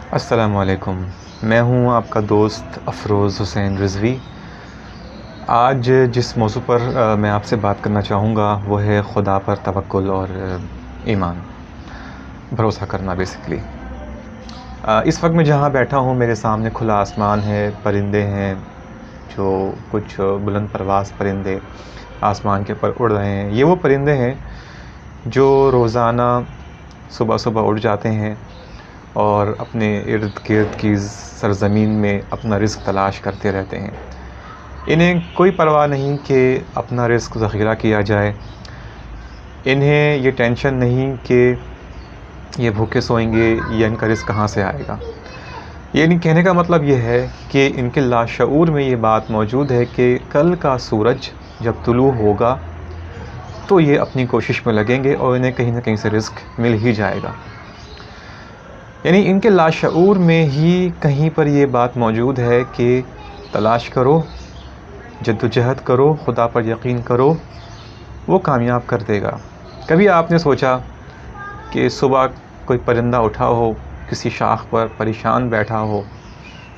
السلام علیکم، میں ہوں آپ کا دوست افروز حسین رضوی۔ آج جس موضوع پر میں آپ سے بات کرنا چاہوں گا وہ ہے خدا پر توکل اور ایمان، بھروسہ کرنا بیسکلی۔ اس وقت میں جہاں بیٹھا ہوں میرے سامنے کھلا آسمان ہے، پرندے ہیں جو کچھ بلند پرواز پرندے آسمان کے اوپر اڑ رہے ہیں۔ یہ وہ پرندے ہیں جو روزانہ صبح صبح اڑ جاتے ہیں اور اپنے ارد گرد کی سرزمین میں اپنا رزق تلاش کرتے رہتے ہیں۔ انہیں کوئی پرواہ نہیں کہ اپنا رزق ذخیرہ کیا جائے، انہیں یہ ٹینشن نہیں کہ یہ بھوکے سوئیں گے یا ان کا رزق کہاں سے آئے گا۔ یعنی کہنے کا مطلب یہ ہے کہ ان کے لاشعور میں یہ بات موجود ہے کہ کل کا سورج جب طلوع ہوگا تو یہ اپنی کوشش میں لگیں گے اور انہیں کہیں نہ کہیں سے رزق مل ہی جائے گا۔ یعنی ان کے لاشعور میں ہی کہیں پر یہ بات موجود ہے کہ تلاش کرو، جدوجہد کرو، خدا پر یقین کرو، وہ کامیاب کر دے گا۔ کبھی آپ نے سوچا کہ صبح کوئی پرندہ اٹھا ہو کسی شاخ پر پریشان بیٹھا ہو،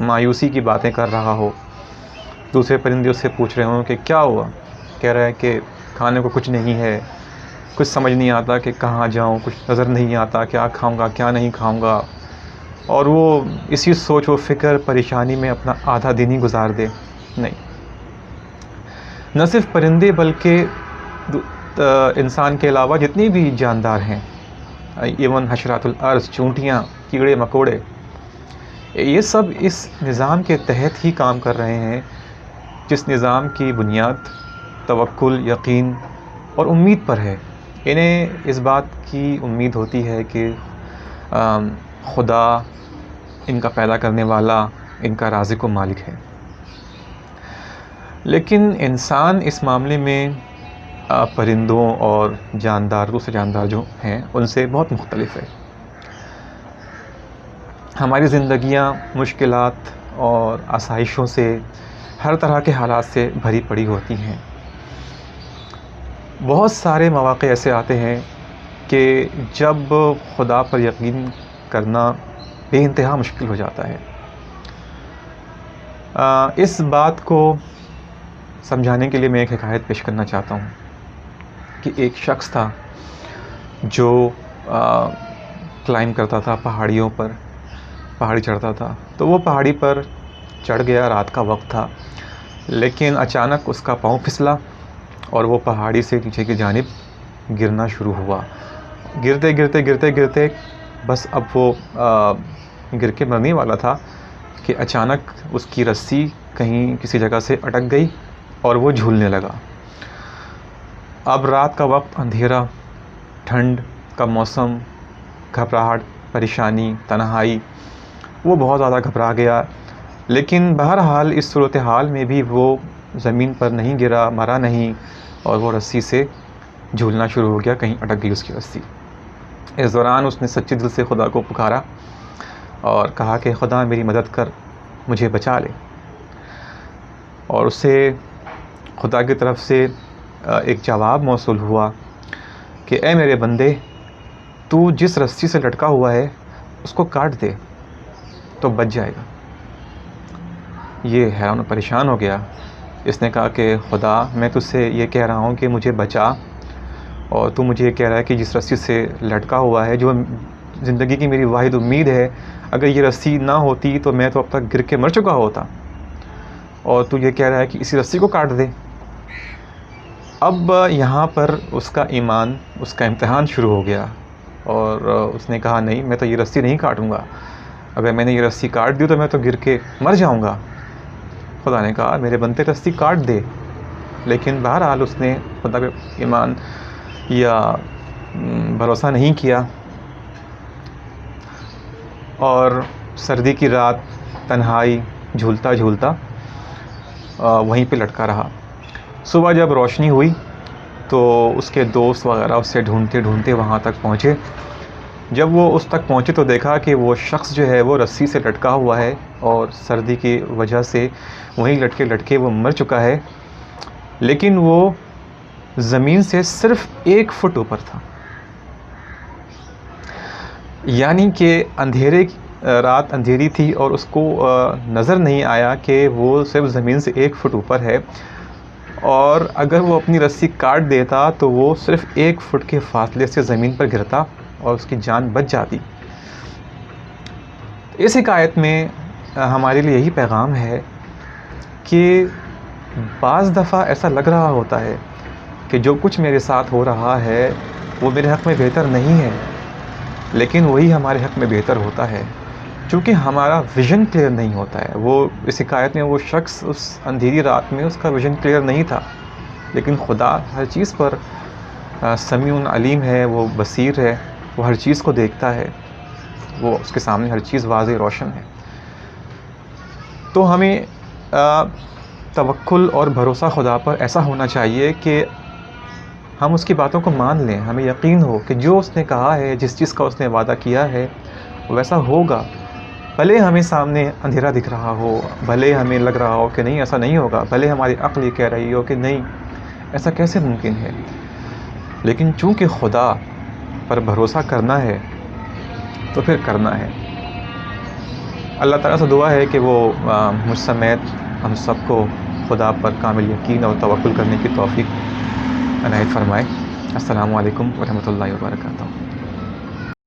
مایوسی کی باتیں کر رہا ہو، دوسرے پرندے اس سے پوچھ رہے ہوں کہ کیا ہوا؟ کہہ رہا ہے کہ کھانے کو کچھ نہیں ہے، کچھ سمجھ نہیں آتا کہ کہاں جاؤں، کچھ نظر نہیں آتا کیا کھاؤں گا کیا نہیں کھاؤں گا، اور وہ اسی سوچ و فکر پریشانی میں اپنا آدھا دن ہی گزار دے۔ نہیں، نہ صرف پرندے بلکہ انسان کے علاوہ جتنی بھی جاندار ہیں، ایون حشرات الارض، چونٹیاں، کیڑے مکوڑے، یہ سب اس نظام کے تحت ہی کام کر رہے ہیں جس نظام کی بنیاد توکل، یقین اور امید پر ہے۔ انہیں اس بات کی امید ہوتی ہے کہ خدا ان کا پیدا کرنے والا، ان کا رازق و مالک ہے۔ لیکن انسان اس معاملے میں پرندوں اور دوسرے جاندار جو ہیں ان سے بہت مختلف ہے۔ ہماری زندگیاں مشکلات اور آسائشوں سے، ہر طرح کے حالات سے بھری پڑی ہوتی ہیں۔ بہت سارے مواقع ایسے آتے ہیں کہ جب خدا پر یقین کرنا بے انتہا مشکل ہو جاتا ہے۔ اس بات کو سمجھانے کے لیے میں ایک حکایت پیش کرنا چاہتا ہوں کہ ایک شخص تھا جو کلائم کرتا تھا پہاڑیوں پر، پہاڑی چڑھتا تھا۔ تو وہ پہاڑی پر چڑھ گیا، رات کا وقت تھا، لیکن اچانک اس کا پاؤں پھسلا اور وہ پہاڑی سے نیچے کی جانب گرنا شروع ہوا۔ گرتے گرتے گرتے گرتے بس اب وہ گر کے مرنے والا تھا کہ اچانک اس کی رسی کہیں کسی جگہ سے اٹک گئی اور وہ جھولنے لگا۔ اب رات کا وقت، اندھیرا، ٹھنڈ کا موسم، گھبراہٹ، پریشانی، تنہائی، وہ بہت زیادہ گھبرا گیا۔ لیکن بہرحال اس صورتحال میں بھی وہ زمین پر نہیں گرا، مرا نہیں، اور وہ رسی سے جھولنا شروع ہو گیا، کہیں اٹک گئی اس کی رسی۔ اس دوران اس نے سچے دل سے خدا کو پکارا اور کہا کہ خدا میری مدد کر، مجھے بچا لے۔ اور اسے خدا کی طرف سے ایک جواب موصول ہوا کہ اے میرے بندے، تو جس رسی سے لٹکا ہوا ہے اس کو کاٹ دے تو بچ جائے گا۔ یہ حیران و پریشان ہو گیا۔ اس نے کہا کہ خدا، میں تجھ سے یہ کہہ رہا ہوں کہ مجھے بچا، اور تو مجھے یہ کہہ رہا ہے کہ جس رسی سے لٹکا ہوا ہے، جو زندگی کی میری واحد امید ہے، اگر یہ رسی نہ ہوتی تو میں تو اب تک گر کے مر چکا ہوتا، اور تو یہ کہہ رہا ہے کہ اسی رسی کو کاٹ دے۔ اب یہاں پر اس کا ایمان، اس کا امتحان شروع ہو گیا، اور اس نے کہا نہیں، میں تو یہ رسی نہیں کاٹوں گا، اگر میں نے یہ رسی کاٹ دی تو میں تو گر کے مر جاؤں گا۔ خدا نے کہا میرے بندے رسی کاٹ دے۔ لیکن بہرحال اس نے خدا پہ ایمان یا بھروسہ نہیں کیا، اور سردی کی رات، تنہائی، جھولتا جھولتا وہیں پہ لٹکا رہا۔ صبح جب روشنی ہوئی تو اس کے دوست وغیرہ اسے ڈھونڈتے ڈھونڈتے وہاں تک پہنچے۔ جب وہ اس تک پہنچے تو دیکھا کہ وہ شخص جو ہے وہ رسی سے لٹکا ہوا ہے، اور سردی کی وجہ سے وہیں لٹکے لٹکے وہ مر چکا ہے، لیکن وہ زمین سے صرف 1 فٹ اوپر تھا۔ یعنی کہ اندھیرے رات اندھیری تھی اور اس کو نظر نہیں آیا کہ وہ صرف زمین سے 1 فٹ اوپر ہے، اور اگر وہ اپنی رسی کاٹ دیتا تو وہ صرف 1 فٹ کے فاصلے سے زمین پر گرتا اور اس کی جان بچ جاتی۔ اس حکایت میں ہمارے لیے یہی پیغام ہے کہ بعض دفعہ ایسا لگ رہا ہوتا ہے کہ جو کچھ میرے ساتھ ہو رہا ہے وہ میرے حق میں بہتر نہیں ہے، لیکن وہی ہمارے حق میں بہتر ہوتا ہے، چونکہ ہمارا ویژن کلیئر نہیں ہوتا ہے۔ وہ اس حکایت میں وہ شخص اس اندھیری رات میں اس کا ویژن کلیئر نہیں تھا، لیکن خدا ہر چیز پر سمیع علیم ہے، وہ بصیر ہے، وہ ہر چیز کو دیکھتا ہے، وہ اس کے سامنے ہر چیز واضح روشن ہے۔ تو ہمیں توکل اور بھروسہ خدا پر ایسا ہونا چاہیے کہ ہم اس کی باتوں کو مان لیں، ہمیں یقین ہو کہ جو اس نے کہا ہے، جس چیز کا اس نے وعدہ کیا ہے ویسا ہوگا، بھلے ہمیں سامنے اندھیرا دکھ رہا ہو، بھلے ہمیں لگ رہا ہو کہ نہیں ایسا نہیں ہوگا، بھلے ہماری عقل یہ کہہ رہی ہو کہ نہیں ایسا کیسے ممکن ہے، لیکن چونکہ خدا پر بھروسہ کرنا ہے تو پھر کرنا ہے۔ اللہ تعالیٰ سے دعا ہے کہ وہ مجھ سمیت ہم سب کو خدا پر کامل یقین اور توکل کرنے کی توفیق عنایت فرمائے۔ السلام علیکم ورحمۃ اللہ وبرکاتہ۔